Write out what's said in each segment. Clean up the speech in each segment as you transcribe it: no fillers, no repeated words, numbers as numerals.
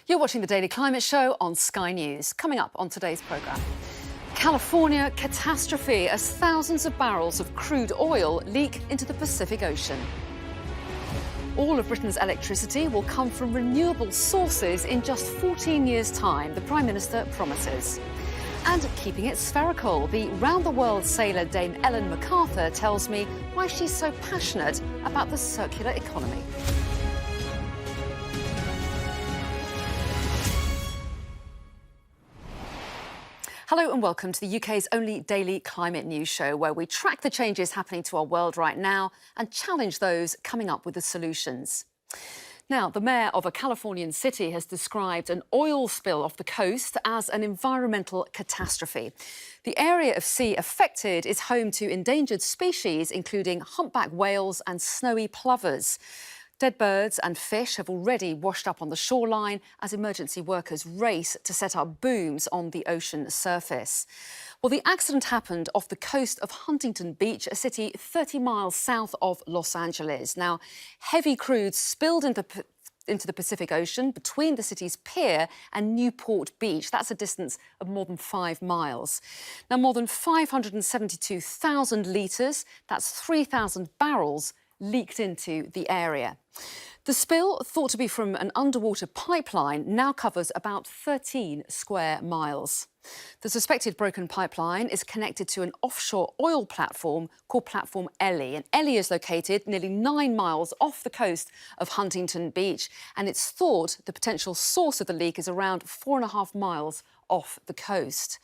You're watching the Daily Climate Show on Sky News. Coming up on today's programme, California catastrophe as thousands of barrels of crude oil leak into the Pacific Ocean. All of Britain's electricity will come from renewable sources in just 14 years' time, the Prime Minister promises. And keeping it spherical, the round-the-world sailor Dame Ellen MacArthur tells me why she's so passionate about the circular economy. Hello and welcome to the UK's only daily climate news show, where we track the changes happening to our world right now and challenge those coming up with the solutions. Now, the mayor of a Californian city has described an oil spill off the coast as an environmental catastrophe. The area of sea affected is home to endangered species, including humpback whales and snowy plovers. Dead birds and fish have already washed up on the shoreline as emergency workers race to set up booms on the ocean surface. Well, the accident happened off the coast of Huntington Beach, a city 30 miles south of Los Angeles. Now, heavy crude spilled into the Pacific Ocean between the city's pier and Newport Beach. That's a distance of more than 5 miles. Now, more than 572,000 litres, that's 3,000 barrels, leaked into the area. The spill, thought to be from an underwater pipeline, now covers about 13 square miles. The suspected broken pipeline is connected to an offshore oil platform called Platform Ellie. And Ellie is located nearly 9 miles off the coast of Huntington Beach. And it's thought the potential source of the leak is around 4.5 miles off the coast.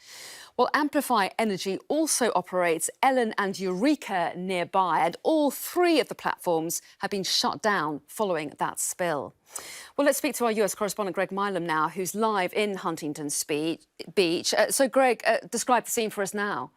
Well, Amplify Energy also operates Ellen and Eureka nearby, and all 3 of the platforms have been shut down following that spill. Well, let's speak to our US correspondent Greg Milam now, who's live in Huntington Beach. So, Greg, describe the scene for us now.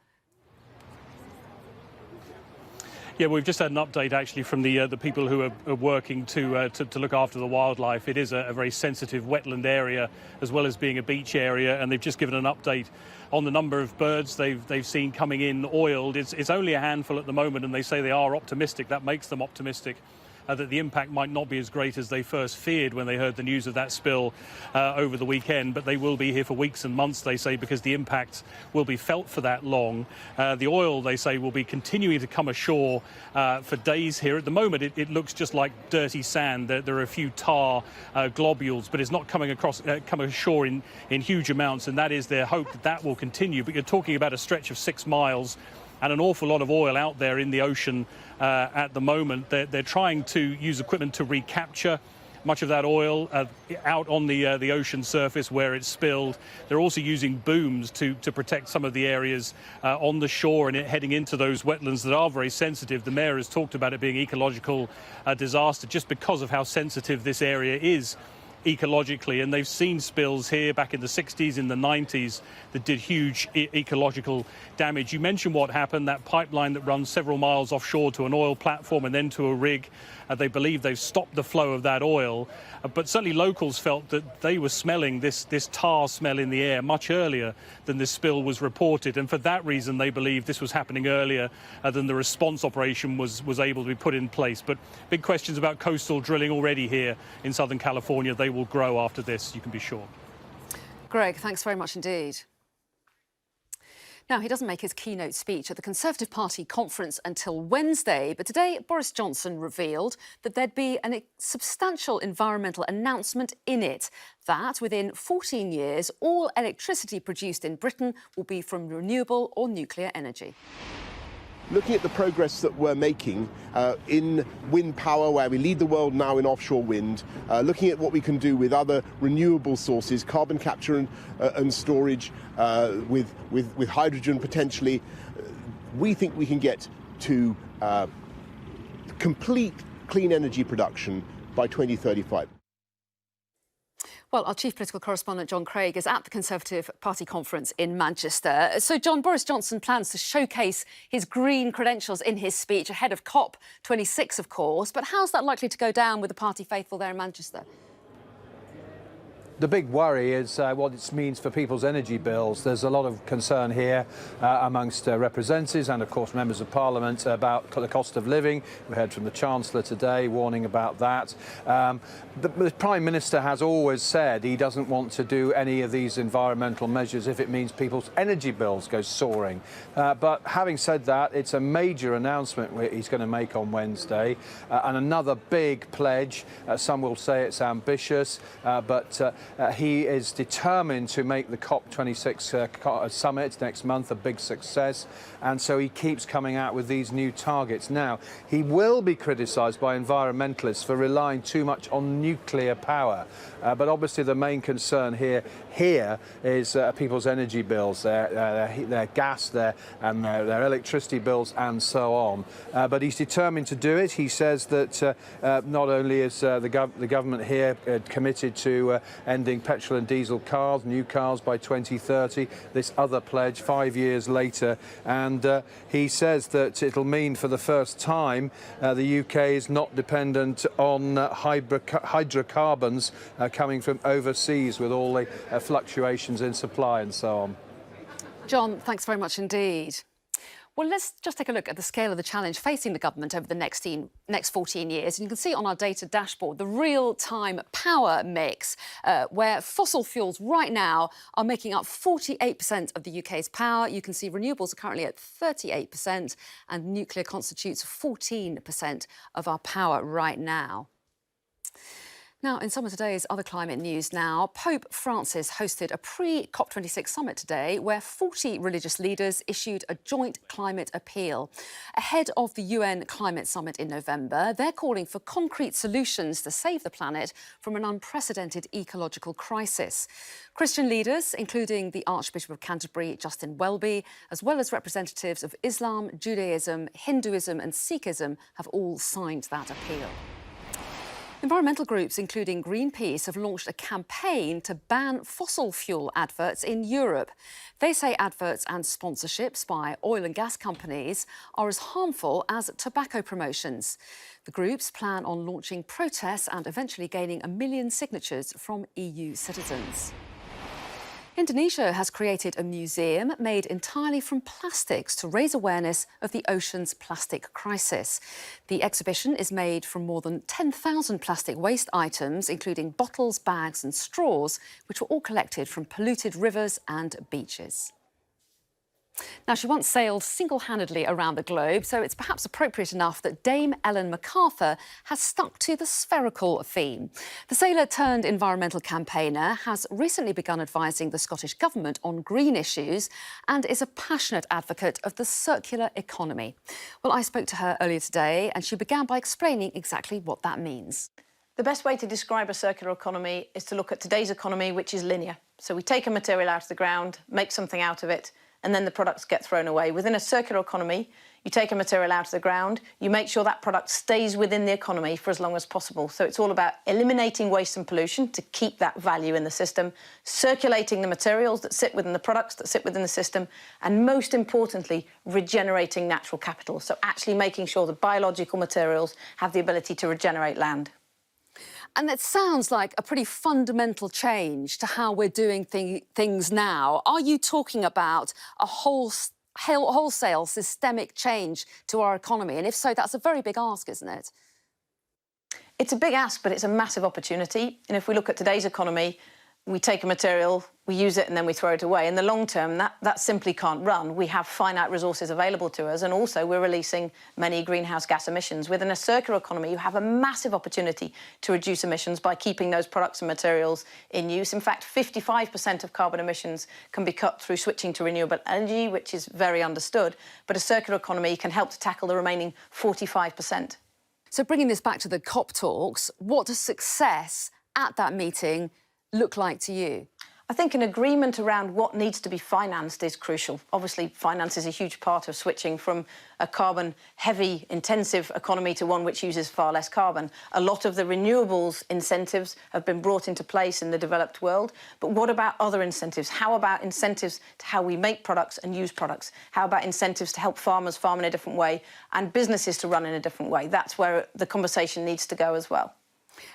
Yeah, we've just had an update actually from the people who are working to look after the wildlife. It is a very sensitive wetland area as well as being a beach area, and they've just given an update on the number of birds they've seen coming in oiled. It's only a handful at the moment, and they say they are optimistic. That makes them optimistic that the impact might not be as great as they first feared when they heard the news of that spill over the weekend. But they will be here for weeks and months, they say, because the impact will be felt for that long. The oil, they say, will be continuing to come ashore for days here. At the moment, it looks just like dirty sand. There are a few tar globules, but it's not coming ashore in huge amounts, and that is their hope that will continue. But you're talking about a stretch of 6 miles and an awful lot of oil out there in the ocean at the moment. They're trying to use equipment to recapture much of that oil out on the ocean surface where it's spilled. They're also using booms to protect some of the areas on the shore and heading into those wetlands that are very sensitive. The mayor has talked about it being ecological disaster just because of how sensitive this area is ecologically, and they've seen spills here back in the 60s, in the 90s, that did huge ecological damage. You mentioned what happened, that pipeline that runs several miles offshore to an oil platform and then to a rig. They believe they've stopped the flow of that oil, but certainly locals felt that they were smelling this tar smell in the air much earlier than this spill was reported, and for that reason they believe this was happening earlier than the response operation was able to be put in place. But big questions about coastal drilling already here in Southern California. They will grow after this, you can be sure. Greg, thanks very much indeed. Now, he doesn't make his keynote speech at the Conservative Party conference until Wednesday, but today Boris Johnson revealed that there'd be a substantial environmental announcement in it, that within 14 years, all electricity produced in Britain will be from renewable or nuclear energy. Looking at the progress that we're making in wind power, where we lead the world now in offshore wind, looking at what we can do with other renewable sources, carbon capture and storage, with hydrogen potentially, we think we can get to complete clean energy production by 2035. Well, our chief political correspondent, John Craig, is at the Conservative Party conference in Manchester. So, John, Boris Johnson plans to showcase his green credentials in his speech ahead of COP26, of course. But how's that likely to go down with the party faithful there in Manchester? The big worry is what it means for people's energy bills. There's a lot of concern here amongst representatives and, of course, members of Parliament about the cost of living. We heard from the Chancellor today warning about that. The Prime Minister has always said he doesn't want to do any of these environmental measures if it means people's energy bills go soaring. But having said that, it's a major announcement he's going to make on Wednesday, and another big pledge. Some will say it's ambitious, but he is determined to make the COP26 summit next month a big success, and so he keeps coming out with these new targets. Now, he will be criticised by environmentalists for relying too much on nuclear power, but obviously the main concern here is people's energy bills, their gas, their electricity bills, and so on. But he's determined to do it. He says that not only is the government here committed to ending petrol and diesel cars, new cars by 2030, this other pledge 5 years later, and he says that it'll mean for the first time the UK is not dependent on hydrocarbons coming from overseas with all the fluctuations in supply and so on. John, thanks very much indeed. Well, let's just take a look at the scale of the challenge facing the government over the next 14 years. And you can see on our data dashboard the real-time power mix, where fossil fuels right now are making up 48% of the UK's power. You can see renewables are currently at 38% and nuclear constitutes 14% of our power right now. Now, in some of today's other climate news now, Pope Francis hosted a pre-COP26 summit today where 40 religious leaders issued a joint climate appeal. Ahead of the UN climate summit in November, they're calling for concrete solutions to save the planet from an unprecedented ecological crisis. Christian leaders, including the Archbishop of Canterbury, Justin Welby, as well as representatives of Islam, Judaism, Hinduism and Sikhism, have all signed that appeal. Environmental groups, including Greenpeace, have launched a campaign to ban fossil fuel adverts in Europe. They say adverts and sponsorships by oil and gas companies are as harmful as tobacco promotions. The groups plan on launching protests and eventually gaining 1 million signatures from EU citizens. Indonesia has created a museum made entirely from plastics to raise awareness of the ocean's plastic crisis. The exhibition is made from more than 10,000 plastic waste items, including bottles, bags and straws, which were all collected from polluted rivers and beaches. Now, she once sailed single-handedly around the globe, so it's perhaps appropriate enough that Dame Ellen MacArthur has stuck to the spherical theme. The sailor-turned-environmental campaigner has recently begun advising the Scottish Government on green issues and is a passionate advocate of the circular economy. Well, I spoke to her earlier today and she began by explaining exactly what that means. The best way to describe a circular economy is to look at today's economy, which is linear. So we take a material out of the ground, make something out of it, and then the products get thrown away. Within a circular economy, you take a material out of the ground, you make sure that product stays within the economy for as long as possible. So it's all about eliminating waste and pollution to keep that value in the system, circulating the materials that sit within the products that sit within the system, and most importantly, regenerating natural capital. So actually making sure that biological materials have the ability to regenerate land. And it sounds like a pretty fundamental change to how we're doing things now. Are you talking about a wholesale systemic change to our economy? And if so, that's a very big ask, isn't it? It's a big ask, but it's a massive opportunity. And if we look at today's economy, we take a material, we use it and then we throw it away. In the long term, that simply can't run. We have finite resources available to us, and also we're releasing many greenhouse gas emissions. Within a circular economy, you have a massive opportunity to reduce emissions by keeping those products and materials in use. In fact, 55% of carbon emissions can be cut through switching to renewable energy, which is very understood. But a circular economy can help to tackle the remaining 45%. So bringing this back to the COP talks, what does success at that meeting look like to you? I think an agreement around what needs to be financed is crucial. Obviously, finance is a huge part of switching from a carbon-heavy, intensive economy to one which uses far less carbon. A lot of the renewables incentives have been brought into place in the developed world. But what about other incentives? How about incentives to how we make products and use products? How about incentives to help farmers farm in a different way and businesses to run in a different way? That's where the conversation needs to go as well.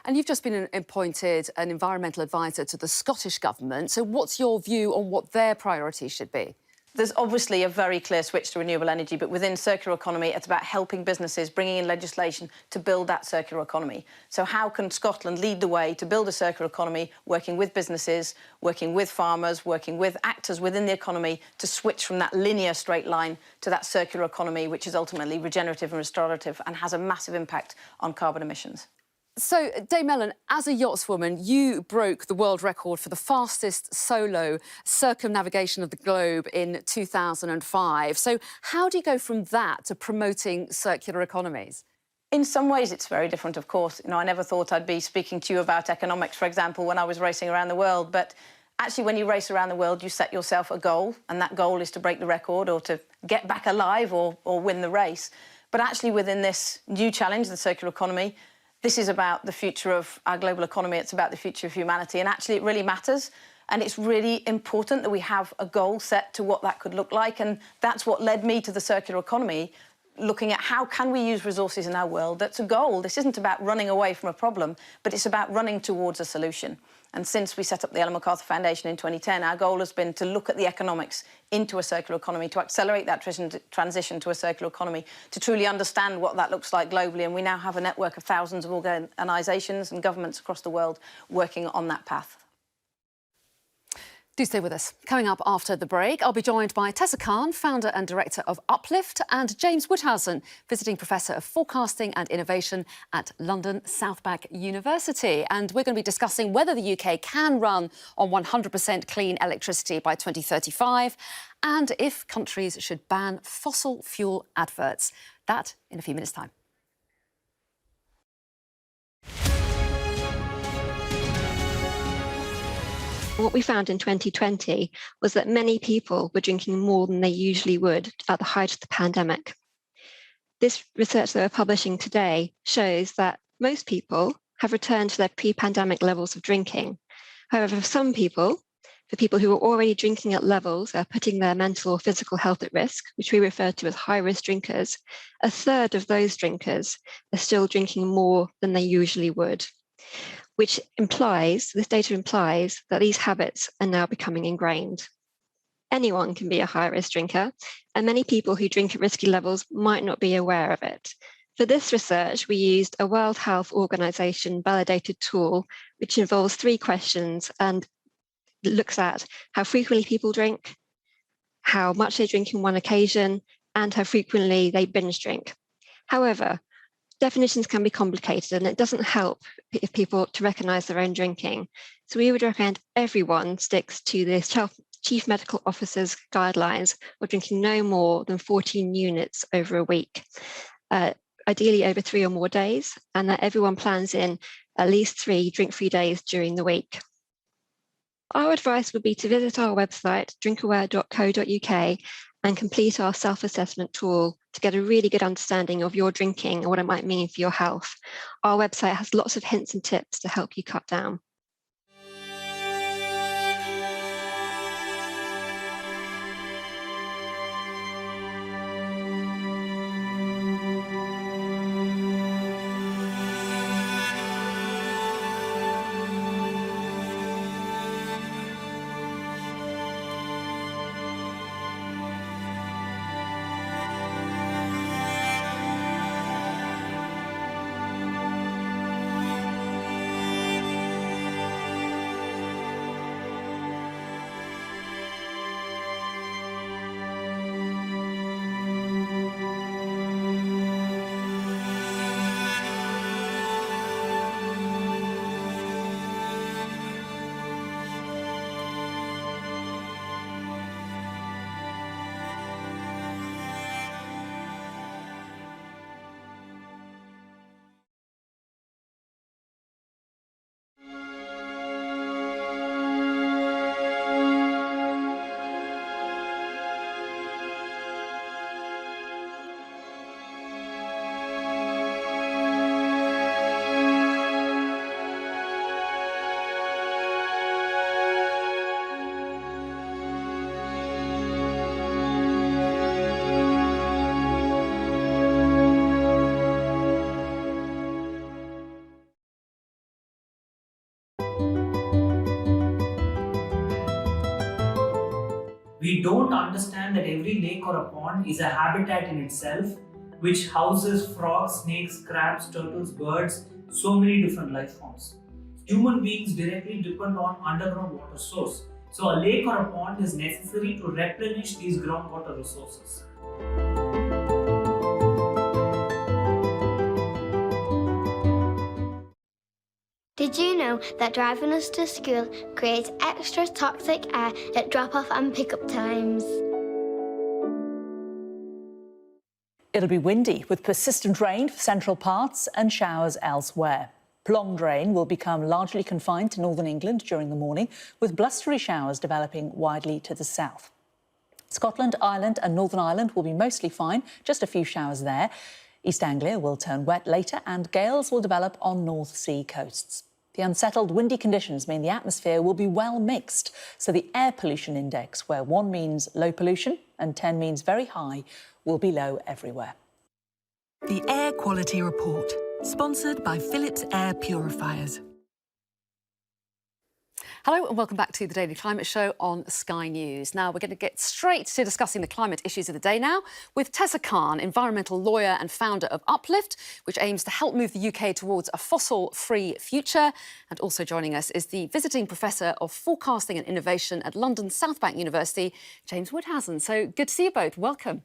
And you've just been appointed an environmental advisor to the Scottish Government. So what's your view on what their priorities should be? There's obviously a very clear switch to renewable energy, but within circular economy, it's about helping businesses, bringing in legislation to build that circular economy. So how can Scotland lead the way to build a circular economy, working with businesses, working with farmers, working with actors within the economy to switch from that linear straight line to that circular economy, which is ultimately regenerative and restorative and has a massive impact on carbon emissions? So, Dame Mellon, as a yachtswoman, you broke the world record for the fastest solo circumnavigation of the globe in 2005. So how do you go from that to promoting circular economies? In some ways, it's very different, of course. I never thought I'd be speaking to you about economics, for example, when I was racing around the world. But actually, when you race around the world, you set yourself a goal, and that goal is to break the record or to get back alive or win the race. But actually, within this new challenge, the circular economy, this is about the future of our global economy. It's about the future of humanity. And actually, it really matters. And it's really important that we have a goal set to what that could look like. And that's what led me to the circular economy, looking at how can we use resources in our world. That's a goal. This isn't about running away from a problem, but it's about running towards a solution. And since we set up the Ellen MacArthur Foundation in 2010, our goal has been to look at the economics into a circular economy, to accelerate that transition to a circular economy, to truly understand what that looks like globally. And we now have a network of thousands of organisations and governments across the world working on that path. Do stay with us. Coming up after the break, I'll be joined by Tessa Khan, founder and director of Uplift, and James Woodhousen, visiting professor of forecasting and innovation at London South Bank University. And we're going to be discussing whether the UK can run on 100% clean electricity by 2035 and if countries should ban fossil fuel adverts. That in a few minutes' time. What we found in 2020 was that many people were drinking more than they usually would at the height of the pandemic. This research that we're publishing today shows that most people have returned to their pre-pandemic levels of drinking. However, for some people, for people who are already drinking at levels that are putting their mental or physical health at risk, which we refer to as high-risk drinkers, a third of those drinkers are still drinking more than they usually would. Which implies, this data implies, that these habits are now becoming ingrained. Anyone can be a high-risk drinker, and many people who drink at risky levels might not be aware of it. For this research, we used a World Health Organization validated tool, which involves 3 questions and looks at how frequently people drink, how much they drink in one occasion, and how frequently they binge drink. However, definitions can be complicated and it doesn't help if people to recognize their own drinking. So we would recommend everyone sticks to the Chief Medical Officer's guidelines of drinking no more than 14 units over a week, ideally over 3 or more days, and that everyone plans in at least 3 drink-free days during the week. Our advice would be to visit our website, drinkaware.co.uk, and complete our self-assessment tool to get a really good understanding of your drinking and what it might mean for your health. Our website has lots of hints and tips to help you cut down. We don't understand that every lake or a pond is a habitat in itself, which houses frogs, snakes, crabs, turtles, birds, so many different life forms. Human beings directly depend on underground water source. So a lake or a pond is necessary to replenish these groundwater resources. Did you know that driving us to school creates extra toxic air at drop-off and pick-up times? It'll be windy with persistent rain for central parts and showers elsewhere. Prolonged rain will become largely confined to northern England during the morning, with blustery showers developing widely to the south. Scotland, Ireland and Northern Ireland will be mostly fine, just a few showers there. East Anglia will turn wet later and gales will develop on North Sea coasts. The unsettled windy conditions mean the atmosphere will be well mixed, so the air pollution index, where 1 means low pollution and 10 means very high, will be low everywhere. The Air Quality Report, sponsored by Philips Air Purifiers. Hello and welcome back to the Daily Climate Show on Sky News. Now we're going to get straight to discussing the climate issues of the day now with Tessa Khan, environmental lawyer and founder of Uplift, which aims to help move the UK towards a fossil-free future. And also joining us is the visiting Professor of Forecasting and Innovation at London South Bank University, James Woodhousen. So good to see you both. Welcome.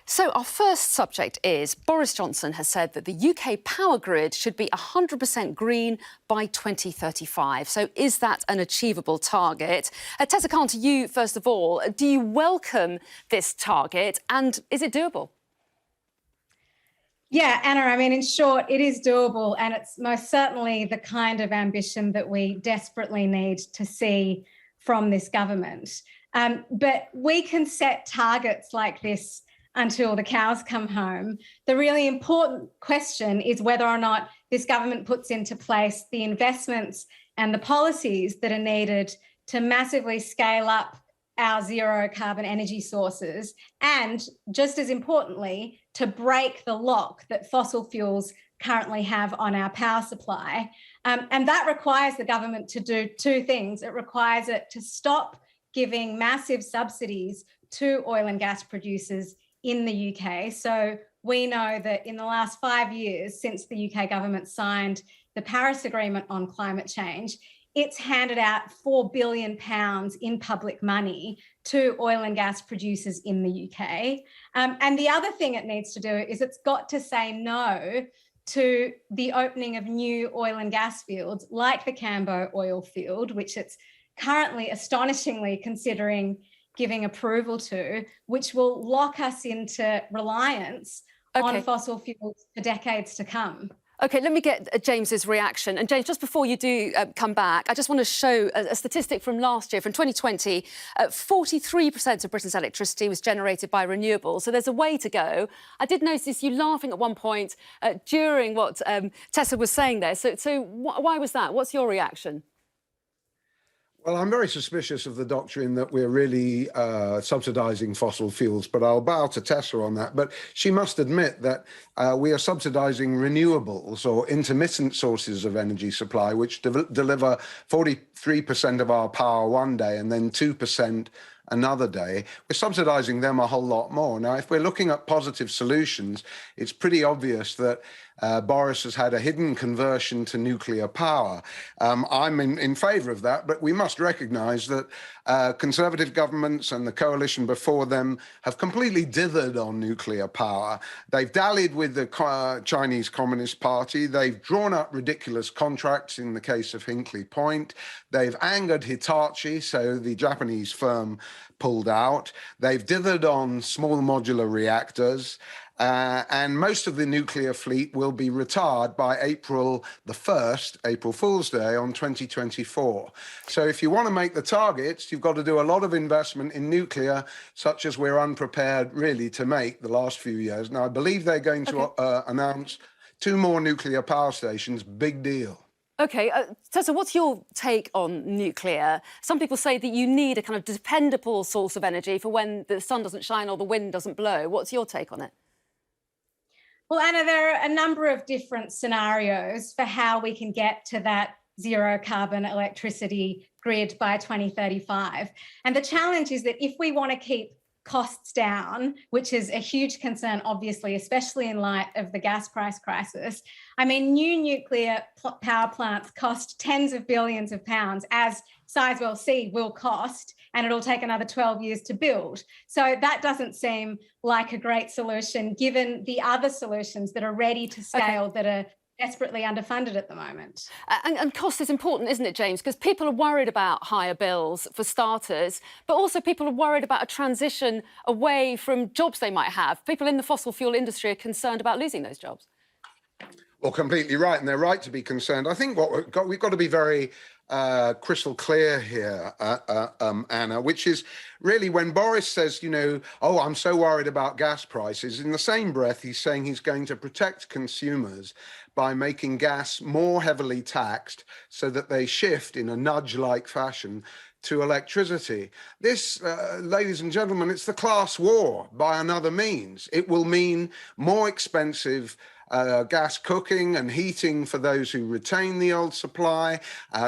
So our first subject is Boris Johnson has said that the UK power grid should be 100% green by 2035. So is that an achievable target? Tessa Khan, to you first of all, do you welcome this target and is it doable? Yeah, Anna, I mean, in short, it is doable and it's most certainly the kind of ambition that we desperately need to see from this government. But we can set targets like this until the cows come home. The really important question is whether or not this government puts into place the investments and the policies that are needed to massively scale up our zero carbon energy sources and, just as importantly, to break the lock that fossil fuels currently have on our power supply. And that requires the government to do two things. It requires it to stop giving massive subsidies to oil and gas producers in the UK. So we know that in the last 5 years, since the UK government signed the Paris Agreement on climate change, it's handed out £4 billion in public money to oil and gas producers in the UK. And the other thing it needs to do is it's got to say no to the opening of new oil and gas fields like the Cambo oil field, which it's currently astonishingly considering giving approval to, which will lock us into reliance on fossil fuels for decades to come. OK, let me get James's reaction. And James, just before you do come back, I just want to show a statistic from last year, from 2020. 43% of Britain's electricity was generated by renewables, so there's a way to go. I did notice you laughing at one point during what Tessa was saying there. So why was that? What's your reaction? Well, I'm very suspicious of the doctrine that we're really subsidising fossil fuels, but I'll bow to Tessa on that. But she must admit that we are subsidising renewables or intermittent sources of energy supply, which deliver 43% of our power one day and then 2% another day. We're subsidising them a whole lot more. Now, if we're looking at positive solutions, it's pretty obvious that Boris has had a hidden conversion to nuclear power. I'm in favour of that, but we must recognise that Conservative governments and the coalition before them have completely dithered on nuclear power. They've dallied with the Chinese Communist Party. They've drawn up ridiculous contracts in the case of Hinkley Point. They've angered Hitachi, so the Japanese firm pulled out. They've dithered on small modular reactors. And most of the nuclear fleet will be retired by April the 1st, April Fool's Day on 2024. So if you want to make the targets, you've got to do a lot of investment in nuclear, such as we're unprepared really to make the last few years. Now, I believe they're going to announce 2 more nuclear power stations. Big deal. OK, Tessa, what's your take on nuclear? Some people say that you need a kind of dependable source of energy for when the sun doesn't shine or the wind doesn't blow. What's your take on it? Well, Anna, there are a number of different scenarios for how we can get to that zero carbon electricity grid by 2035. And the challenge is that if we want to keep costs down, which is a huge concern, obviously, especially in light of the gas price crisis. I mean, new nuclear power plants cost tens of billions of pounds, as Sizewell C will cost, and it'll take another 12 years to build. So that doesn't seem like a great solution, given the other solutions that are ready to scale that are desperately underfunded at the moment. And cost is important, isn't it, James? Because people are worried about higher bills, for starters, but also people are worried about a transition away from jobs they might have. People in the fossil fuel industry are concerned about losing those jobs. Well, completely right, and they're right to be concerned. I think what we've got to be very crystal clear here, Anna, which is really when Boris says, you know, oh, I'm so worried about gas prices, in the same breath, he's saying he's going to protect consumers by making gas more heavily taxed so that they shift in a nudge-like fashion to electricity. This, ladies and gentlemen, it's the class war by another means. It will mean more expensive gas cooking and heating for those who retain the old supply.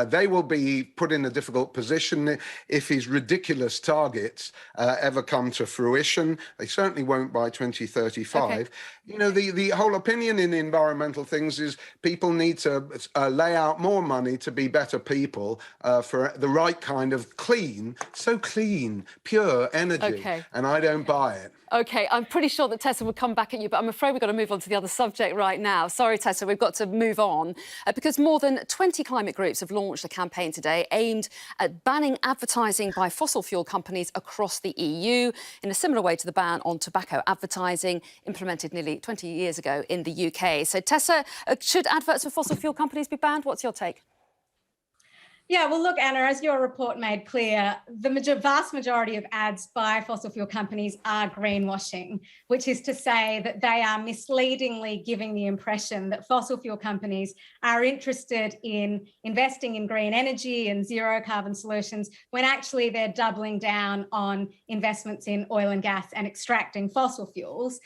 They will be put in a difficult position if his ridiculous targets ever come to fruition. They certainly won't by 2035. Okay. You know, the whole opinion in environmental things is people need to lay out more money to be better people for the right kind of clean, pure energy. Okay. And I don't buy it. OK, I'm pretty sure that Tessa would come back at you, but I'm afraid we've got to move on to the other subject right now. Sorry, Tessa, we've got to move on because more than 20 climate groups have launched a campaign today aimed at banning advertising by fossil fuel companies across the EU in a similar way to the ban on tobacco advertising implemented nearly 20 years ago in the UK. So, Tessa, should adverts for fossil fuel companies be banned? What's your take? Yeah, well, look, Anna, as your report made clear, the vast majority of ads by fossil fuel companies are greenwashing, which is to say that they are misleadingly giving the impression that fossil fuel companies are interested in investing in green energy and zero carbon solutions, when actually they're doubling down on investments in oil and gas and extracting fossil fuels.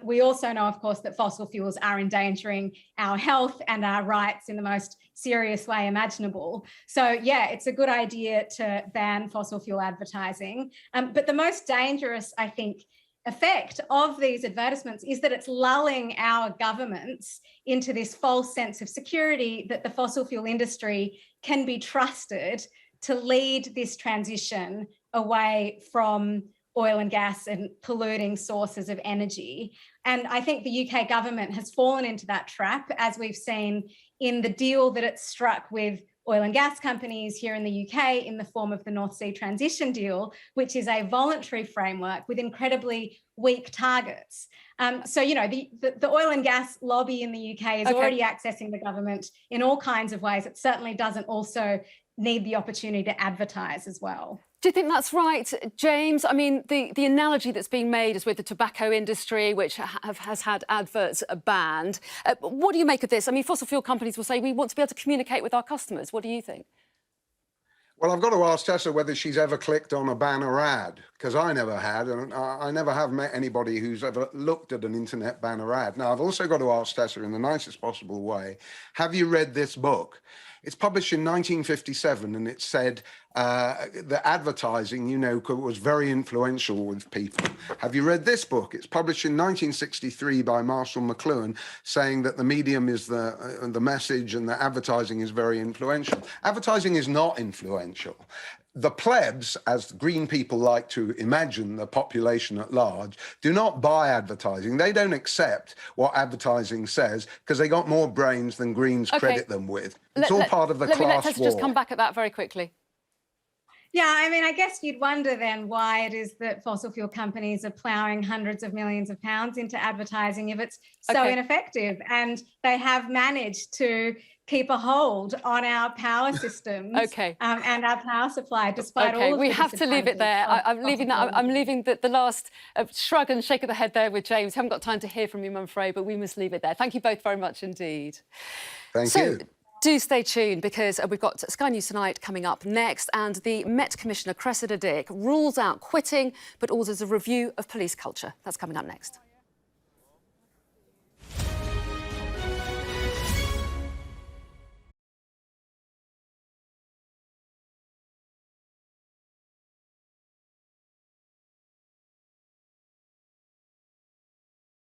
We also know, of course, that fossil fuels are endangering our health and our rights in the most serious way imaginable. So, yeah, it's a good idea to ban fossil fuel advertising. But the most dangerous, I think, effect of these advertisements is that it's lulling our governments into this false sense of security that the fossil fuel industry can be trusted to lead this transition away from oil and gas and polluting sources of energy. And I think the UK government has fallen into that trap, as we've seen in the deal that it struck with oil and gas companies here in the UK in the form of the North Sea Transition Deal, which is a voluntary framework with incredibly weak targets. So, you know, the oil and gas lobby in the UK is already accessing the government in all kinds of ways. It certainly doesn't also need the opportunity to advertise as well. Do you think that's right, James? I mean, the analogy that's being made is with the tobacco industry, which has had adverts banned. What do you make of this? I mean, fossil fuel companies will say we want to be able to communicate with our customers. What do you think? Well, I've got to ask Tessa whether she's ever clicked on a banner ad, because I never had, and I never have met anybody who's ever looked at an internet banner ad. Now, I've also got to ask Tessa in the nicest possible way, have you read this book? It's published in 1957, and it said that advertising, you know, was very influential with people. Have you read this book? It's published in 1963 by Marshall McLuhan, saying that the medium is the message and that advertising is very influential. Advertising is not influential. The plebs, as green people like to imagine the population at large, do not buy advertising. They don't accept what advertising says because they got more brains than Greens credit them with. It's all part of the class war. Let us just come back at that very quickly. Yeah, I mean, I guess you'd wonder then why it is that fossil fuel companies are ploughing hundreds of millions of pounds into advertising if it's so ineffective. And they have managed to keep a hold on our power systems and our power supply, despite all of we have to leave it there. I'm leaving the last shrug and shake of the head there with James. Haven't got time to hear from you, I'm afraid, but we must leave it there. Thank you both very much indeed. Thank you. Do stay tuned because we've got Sky News Tonight coming up next, and the Met Commissioner Cressida Dick rules out quitting but orders a review of police culture. That's coming up next.